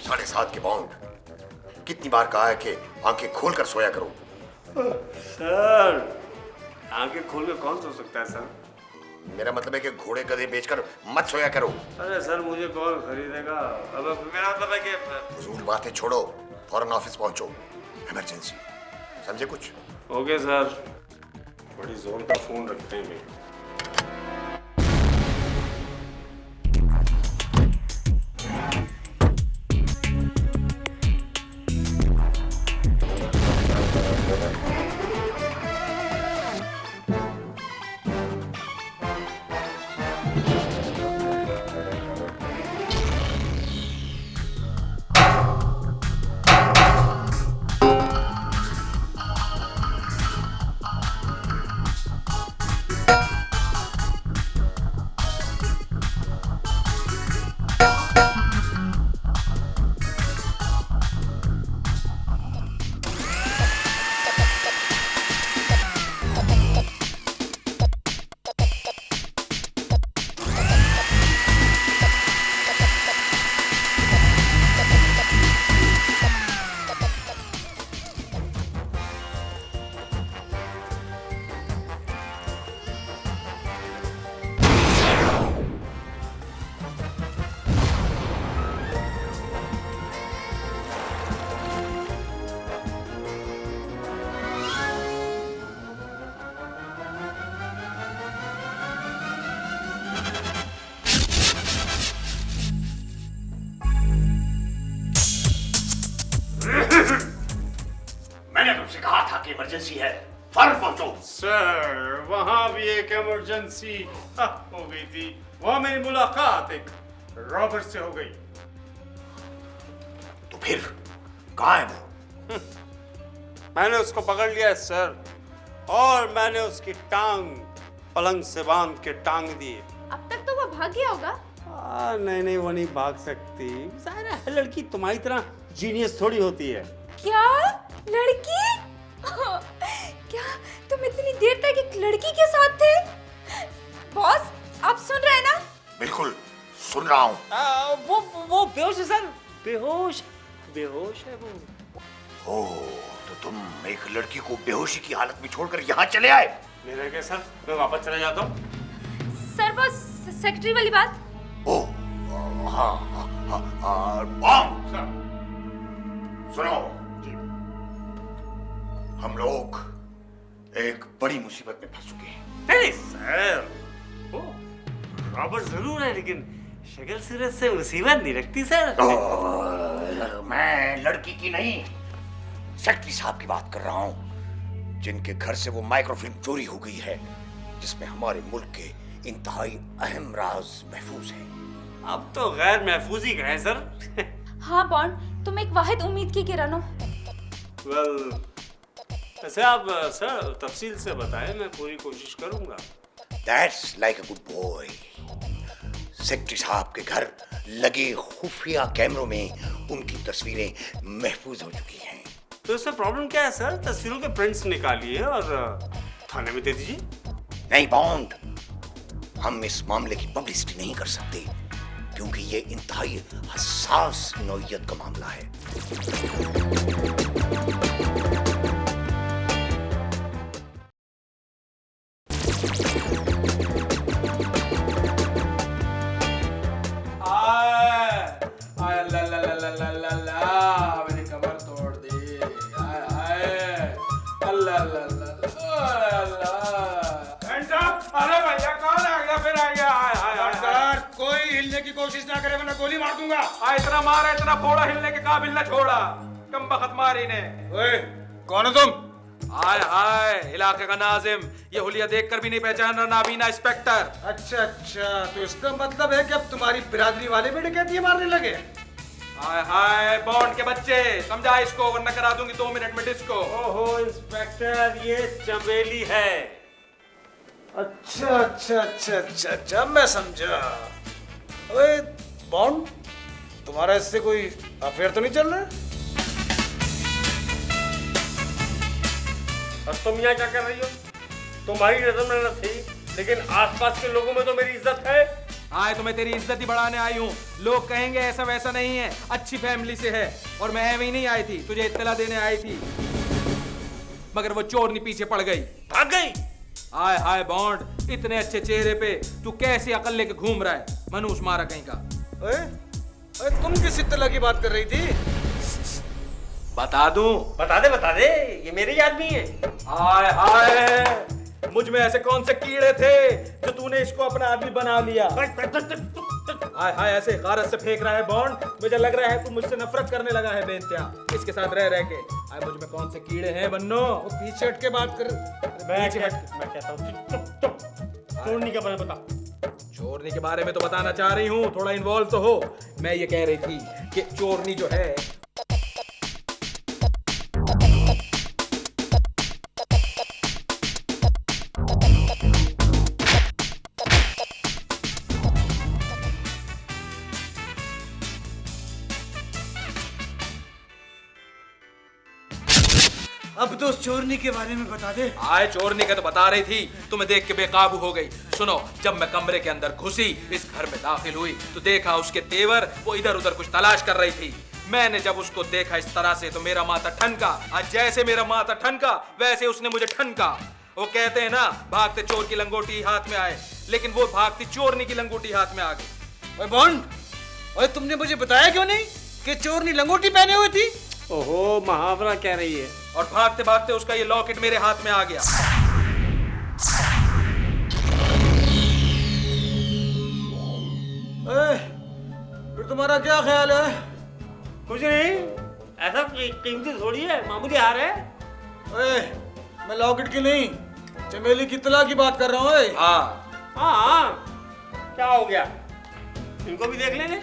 7:30 के बॉन्ड, कितनी बार कहा है कि आंखें खोलकर सोया करो। सर आंखें खोल के कौन सो सकता है सर? मेरा मतलब है कि घोड़े गधे बेचकर मत सोया करो। अरे सर मुझे कौन खरीदेगा? अब मेरा मतलब है कि फजूल बातें छोड़ो, फौरन ऑफिस पहुंचो, इमरजेंसी, समझे कुछ? Okay sir. बड़ी जोर का फोन रखते हैं भाई। मैंने तुमसे कहा था कि इमरजेंसी है, फौरन पहुंचो। सर वहाँ भी एक इमरजेंसी हो गई थी। वहाँ मेरी मुलाकात एक रॉबर्ट से हो गई। तो फिर कहाँ है वो? मैंने उसको पकड़ लिया है सर, और मैंने उसकी टांग पलंग से बांध के टांग दी। अब तक तो वो भाग गया होगा। नहीं नहीं, वो नहीं भाग सकती। जाहिर है लड़की तुम्हारी तरह जीनियस थोड़ी होती है। क्या लड़की? क्या तुम इतनी देर तक एक लड़की के साथ थे? बॉस आप सुन रहे हैं ना? बिल्कुल सुन रहा हूँ। वो बेहोश है सर, बेहोश है वो। ओह, तो तुम एक लड़की को बेहोशी की हालत में छोड़कर यहाँ चले आए? मेरा क्या सर, मैं वापस चला जाता हूँ। सर वो सेक्रेटरी वाली बात। ओह हाँ बॉम्ब। सर सुनो जी, हम लोग एक बड़ी मुसीबत में फंस चुके हैं। नहीं सर, वो रॉबर्ट जरूर है लेकिन शक्ल सूरत से मुसीबत नहीं रखती सर। मैं लड़की की नहीं, सेक्रेटरी साहब की बात कर रहा हूँ, जिनके घर से वो माइक्रोफिल्म चोरी हो गई है, जिसमें हमारे मुल्क के इंतहाई अहम राज महफूज हैं। अब तो गैर महफूज ही गए सर। हाँ बॉन्ड, तुम एक वाहिद उम्मीद की किरण हो। वेल, वैसे आप सर तफसील से बताएं, मैं पूरी कोशिश करूंगा। That's like a good boy. Secretary साहब के घर लगे खुफिया कैमरों में उनकी तस्वीरें महफूज हो चुकी हैं। तो इससे प्रॉब्लम क्या है सर? तस्वीरों के प्रिंट्स निकालिए और थाने में दे दीजिए। नहीं बॉन्ड, हम इस मामले की पब्लिसिटी नहीं कर सकते क्योंकि ये इंतहाई हसास नौइयत का मामला है। मेरी कमर तोड़ दी। अरे भैया कौन आ गया? फिर आ गया। कोई हिलने की कोशिश ना करे वरना गोली मार दूंगा। इतना मारा, इतना फोड़ा, हिलने के काबिल न छोड़ा। कम बखत मारी ने। ओए, कौन हो तुम? हाय हाय, इलाके का नाजिम, ये हुलिया देखकर भी नहीं पहचान रहा नाबीना इंस्पेक्टर। अच्छा, तो इसका मतलब है कि अब तुम्हारी बिरादरी वाले भी डकैती मारने लगे? हाय हाय, बॉन्ड के बच्चे, समझा इसको वरना करा दूंगी 2 मिनट में डिस्को। ओहो इंस्पेक्टर, ये चमेली है। अच्छा, मैं समझा। ओए बॉन्ड, तुम्हारा इससे कोई अफेयर तो नहीं चल रहा है? और तुम यहाँ क्या कर रही हो? तुम्हारी नजर में न थी, लेकिन आसपास के लोगों में तो मेरी इज्जत है। आए तो मैं तेरी इज्जत ही बढ़ाने आई हूँ। लोग कहेंगे ऐसा वैसा नहीं है, अच्छी फैमिली से है। और मैं भी नहीं आई थी, तुझे इत्तला देने आई थी, मगर वो चोरनी पीछे पड़ गई, भाग गई। हाय हाय बॉन्ड, इतने अच्छे चेहरे पे तू कैसे अकल लेके घूम रहा है, मनूस मारा कहीं का। ओए, तुम किस इत्तला की बात कर रही थी? बता दूं? बता दे, ये मेरे ही आदमी है। हाय हाय, मुझ में ऐसे कौन से कीड़े थे जो तूने इसको अपना आदमी बना लिया? हाय हाय, ऐसे गारत से फेंक रहा है बॉन्ड, मुझे लग रहा है तू मुझसे नफरत करने लगा है बेइंतहा इसके साथ रह रह के। हाय, मुझ में कौन से कीड़े हैं बन्नो? वो पीछे हट के बात कर। मैं कहता हूँ चुप। चोरनी का बता। चोरनी के बारे में तो बताना चाह रही हूँ, थोड़ा इन्वॉल्व तो हो। मैं ये कह रही थी कि चोरनी जो है, अब तो उस चोरनी के बारे में बता दे। आए चोरनी का तो बता रही थी, तुम्हें देख के बेकाबू हो गई। सुनो, जब मैं कमरे के अंदर घुसी, इस घर में दाखिल हुई, तो देखा उसके तेवर, वो इधर उधर कुछ तलाश कर रही थी। मैंने जब उसको देखा इस तरह से तो मेरा माथा ठनका। आज जैसे मेरा माथा ठनका वैसे उसने मुझे ठनका। वो कहते हैं ना, भागते चोर की लंगोटी हाथ में आए, लेकिन वो भागती चोरनी की लंगोटी हाथ में आ गई। ओए बॉन्ड, ओए तुमने मुझे बताया क्यों नहीं कि चोरनी लंगोटी पहने हुई थी? ओहो, मुहावरा कह रही है। और भागते भागते उसका ये लॉकेट मेरे हाथ में आ गया। फिर तुम्हारा क्या ख्याल है? कुछ नहीं, ऐसा कीमती थोड़ी है, मामूली हार है। ओए, मैं लॉकेट की नहीं, चमेली की तला की बात कर रहा हूँ। ओए हाँ, क्या हो गया? इनको भी देख लेंगे।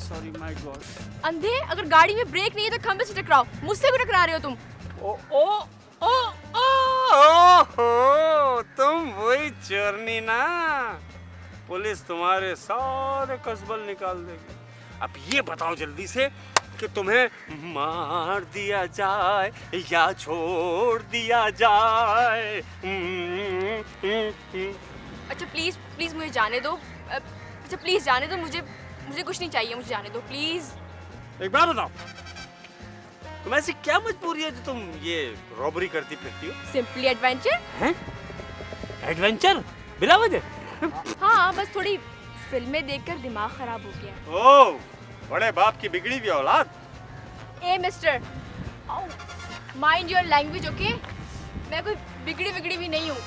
Sorry my God. अंधे, अगर गाड़ी में ब्रेक नहीं है तो खंबे से टकराओ। मुझसे क्यों टकरा रहे हो तुम? तुम वही चोरनी ना? पुलिस तुम्हारे सारे कसबल निकाल देगी। अब ये बताओ जल्दी से कि तुम्हें मार दिया जाए या छोड़ दिया जाए। अच्छा प्लीज प्लीज मुझे जाने दो। अच्छा प्लीज जाने दो, मुझे कुछ नहीं चाहिए, मुझे जाने दो प्लीज। एक बात बताओ, तुम ऐसी क्या मजबूरी है जो तुम ये रॉबरी करती फिरती हो? Simply adventure. हैं? एडवेंचर बिना वजह? हाँ, बस थोड़ी फिल्में देखकर दिमाग खराब हो गया। ओह, बड़े बाप की बिगड़ी हुई औलाद। ए mister, mind your language, okay? मैं कोई बिगड़ी भी नहीं हूँ।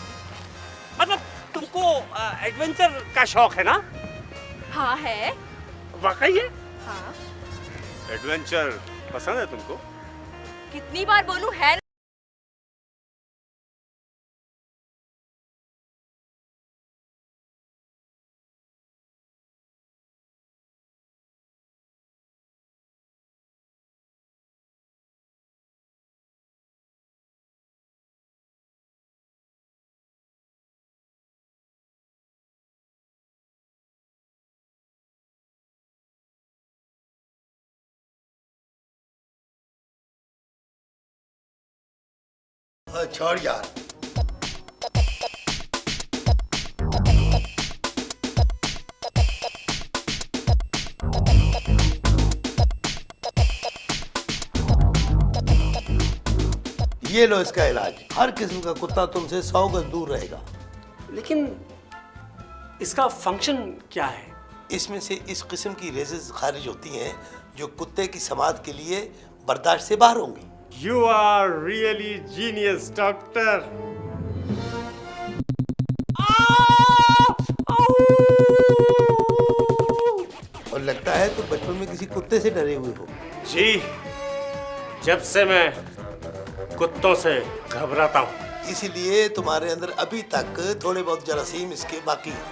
मतलब तुमको एडवेंचर का शौक है ना? हाँ है। वाकई है? हाँ। एडवेंचर पसंद है तुमको? कितनी बार बोलूं, है ना? छोड़ यार। ये लो इसका इलाज। हर किस्म का कुत्ता तुमसे 100 गज दूर रहेगा। लेकिन इसका फंक्शन क्या है? इसमें से इस किस्म की रेजेस खारिज होती हैं जो कुत्ते की समाज के लिए बर्दाश्त से बाहर होंगी। You are really genius, doctor. और लगता है तुम बचपन में किसी कुत्ते से डरे हुए हो। जी, जब से मैं कुत्तों से घबराता हूँ। इसीलिए तुम्हारे अंदर अभी तक थोड़े बहुत जरासीम इसके बाकी हैं।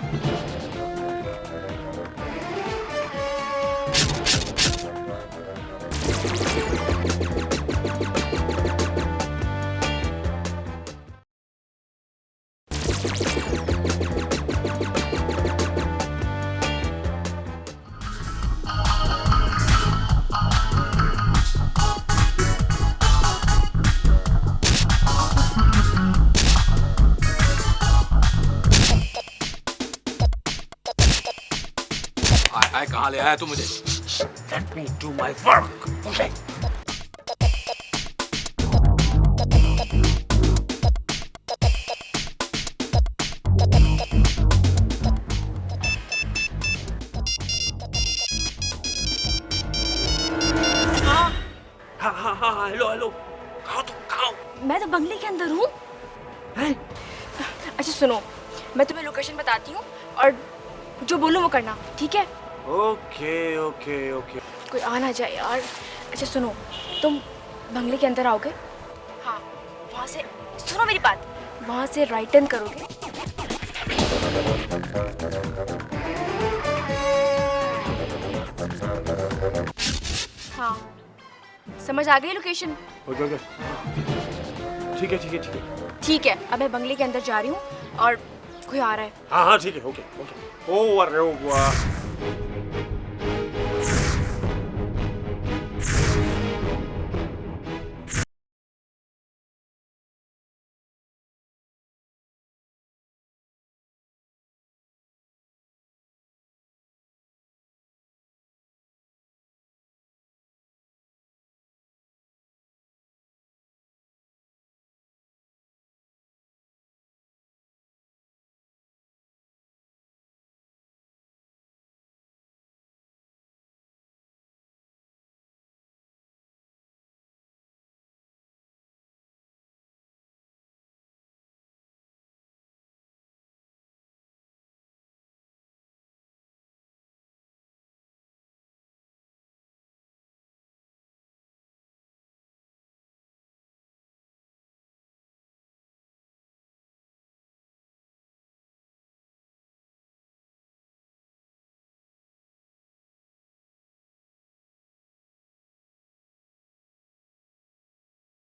हाय कहाँ ले आया तू मुझे? Let me do my work. Okay. हाँ, हेलो हेलो, कहाँ तुम कहाँ हो? मैं तो बंगले के अंदर हूँ। हैं? अच्छा सुनो, मैं तुम्हें लोकेशन बताती हूँ और जो बोलूँ वो करना, ठीक है? Okay okay okay. कोई आ ना जाए यार। अच्छा सुनो, तुम बंगले के अंदर आओगे? हाँ, वहाँ से सुनो मेरी बात, वहाँ से राइट टर्न करोगे। हाँ, समझ आ गई लोकेशन? Okay okay. ठीक है ठीक है ठीक है। ठीक है, अब मैं बंगले के अंदर जा रही हूँ और कोई आ रहा है। हाँ हाँ ठीक है ओके ओके। Over over.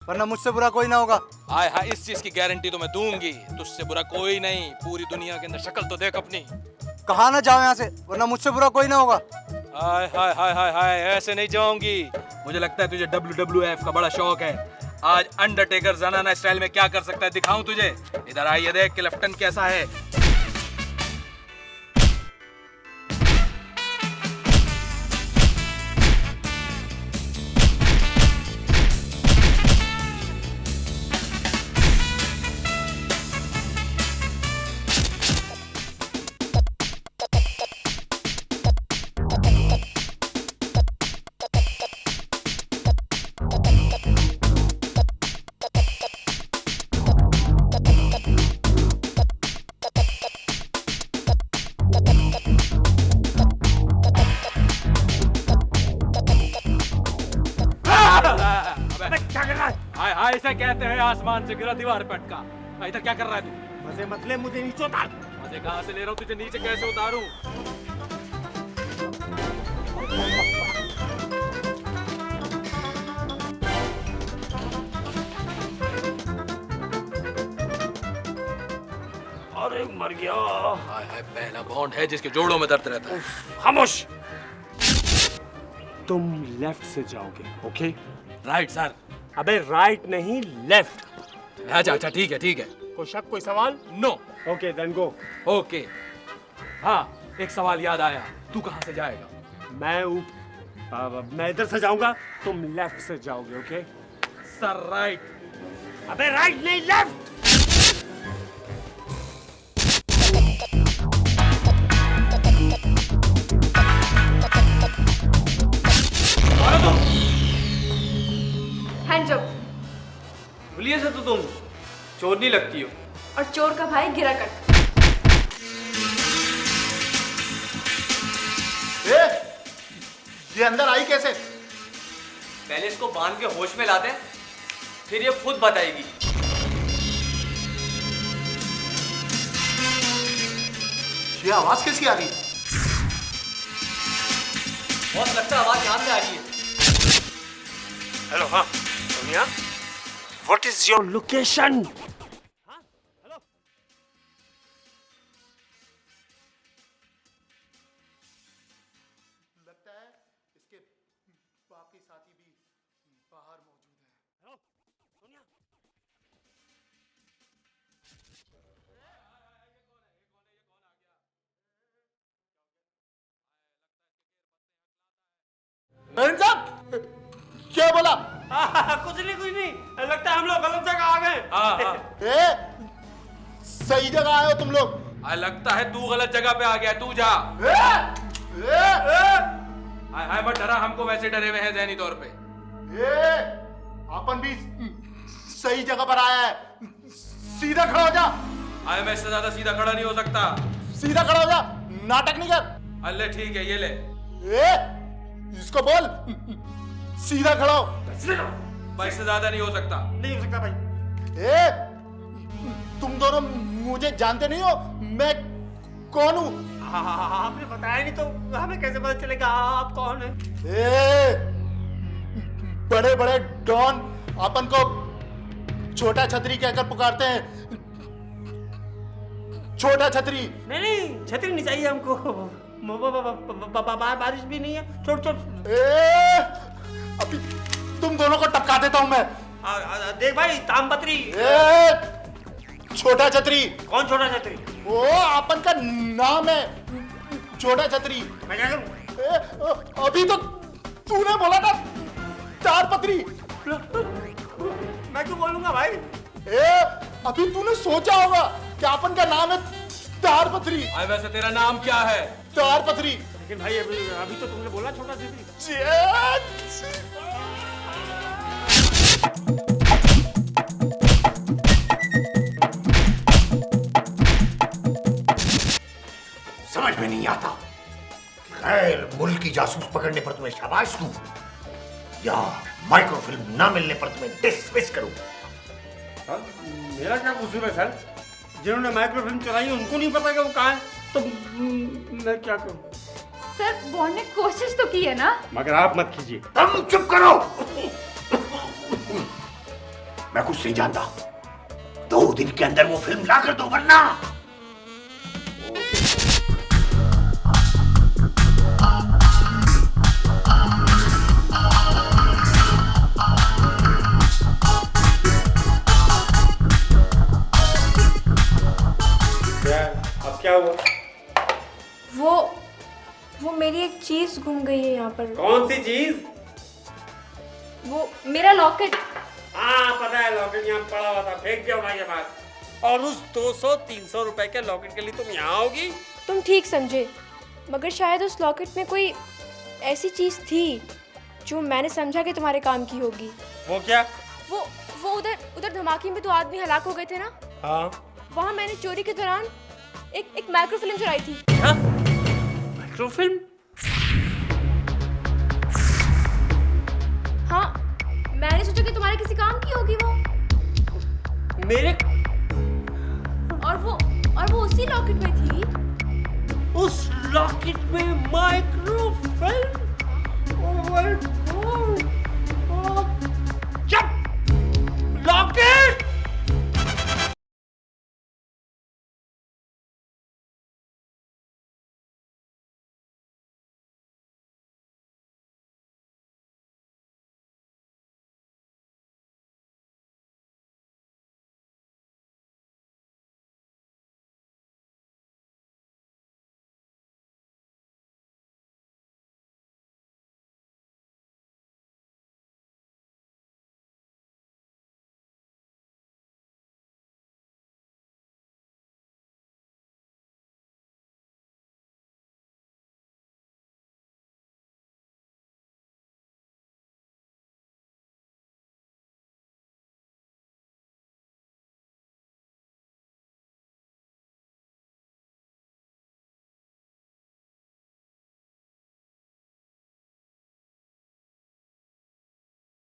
वरना मुझसे बुरा कोई ना होगा। हाय हाय, इस चीज की गारंटी तो मैं दूंगी, तुझसे बुरा कोई नहीं। पूरी दुनिया के अंदर शक्ल तो देख अपनी। कहा ना जाओ यहाँ से, वरना मुझसे बुरा कोई ना होगा। हाय हाय हाय हाय हाय, ऐसे नहीं जाऊंगी। मुझे लगता है तुझे WWF का बड़ा शौक है। आज अंडरटेकर जनाना स्टाइल में क्या कर सकता है दिखाऊं तुझे। इधर आइए, देख के लेफ्टन कैसा है। हाय हाय, इसे कहते हैं आसमान से गिरा दीवार पे अटका। इधर क्या कर रहा है तू? मजे मत ले, मुझे नीचे उतार। मजे कहाँ से ले रहा हूँ, तुझे नीचे कैसे उतारूं? अरे मर गया। हाय हाय, पहला बॉन्ड है जिसके जोड़ों में दर्द रहता है। खामोश। तुम लेफ्ट से जाओगे, ओके? Right sir. अबे राइट नहीं, लेफ्ट। अच्छा अच्छा, ठीक है ठीक है। कोई शक, कोई सवाल? No. Okay then go. Okay. हाँ, एक सवाल याद आया, तू कहाँ से जाएगा? मैं इधर से जाऊंगा, तुम लेफ्ट से जाओगे, ओके? Sir right. अबे राइट नहीं, लेफ्ट। Hands up. भूलिए से तो तुम चोर नहीं लगती हो। और चोर का भाई गिरा कर। ये अंदर आई कैसे? पहले इसको बांध के होश में लाते हैं, फिर ये खुद बताएगी। ये आवाज किसकी आ रही? बहुत लगता है आवाज यहाँ से आ रही है। हाँ Sonia, what is your location? लगता है इसके बाकी साथी भी बाहर मौजूद हैं। मेहन साहब, क्या बोला? कुछ नहीं, लगता है हम लोग गलत जगह आ गए। सही जगह आए हो तुम लोग। लगता है तू गलत जगह पे आ गया, तू जा। हाय मत डरा हमको, वैसे डरे हुए हैं ज़हनी तौर पे। अपन भी सही जगह पर आया है। सीधा खड़ा हो जा। मैं इससे ज्यादा सीधा खड़ा नहीं हो सकता। सीधा खड़ा हो जा, नाटक नहीं कर। अल्ले ठीक है, ये ले। इसको बोल सीधा खड़ा हो। मैं इससे ज्यादा नहीं हो सकता। नहीं हो सकता भाई। तुम दोनों मुझे जानते नहीं हो, मैं कौन हूँ? आपने बताया नहीं तो हमें कैसे पता चलेगा आप कौन हैं? बड़े बड़े डॉन अपन को छोटा छतरी कहकर पुकारते हैं। छोटा छतरी। नहीं, छतरी नहीं चाहिए हमको। बारिश भी नहीं है। छोड़। अभी तुम दोनों को टपका देता हूं मैं। देख भाई, तामपत्री। छोटा छतरी। कौन छोटा छतरी? वो अपन का नाम है, छोटा छतरी। मैं क्या करूं? अभी तो तूने बोला था तारपत्री। मैं क्यों बोलूंगा भाई? अभी तूने सोचा होगा कि अपन का नाम है तारपत्री। वैसे तेरा नाम क्या है? तारपत्री। लेकिन भाई अभी तो तुमने बोला छोटा छतरी। समझ में नहीं आता, गैर मुल्की जासूस पकड़ने पर तुम्हें शाबाश दूं या माइक्रोफिल्म ना मिलने पर तुम्हें डिसमिस करूं? मेरा क्या कसूर है सर? जिन्होंने माइक्रोफिल्म चुराई उनको नहीं पता कि वो कहाँ है, तो मैं क्या करूं? सर बॉन्ड ने कोशिश तो की है ना। मगर आप मत कीजिए। तुम चुप करो। मैं कुछ नहीं जानता। 2 दिन के अंदर वो फिल्म ला कर दो, वरना अब क्या हुआ? वो मेरी एक चीज गुम गई है यहाँ पर। कौन सी चीज? वो मेरा लॉकेट। हाँ पता है, लॉकेट यहाँ पड़ा हुआ था, फेंक दिया उठा के बाहर। और उस 200-300 रुपए के लॉकेट के लिए तुम यहाँ आओगी? तुम ठीक समझे, मगर शायद उस लॉकेट में कोई ऐसी चीज थी जो मैंने समझा कि तुम्हारे काम की होगी। वो क्या? वो उधर धमाके में 2 आदमी हलाक हो गए थे ना। हाँ। वहाँ मैंने चोरी के दौरान एक माइक्रोफिल्म चुराई थी। क्या? माइक्रोफिल्म? हाँ, मैंने सोचा कि तुम्हारे किसी काम की होगी वो। मेरे? और वो उसी लॉकेट में थी। उस लॉकेट में माइक्रोफिल्म? ओह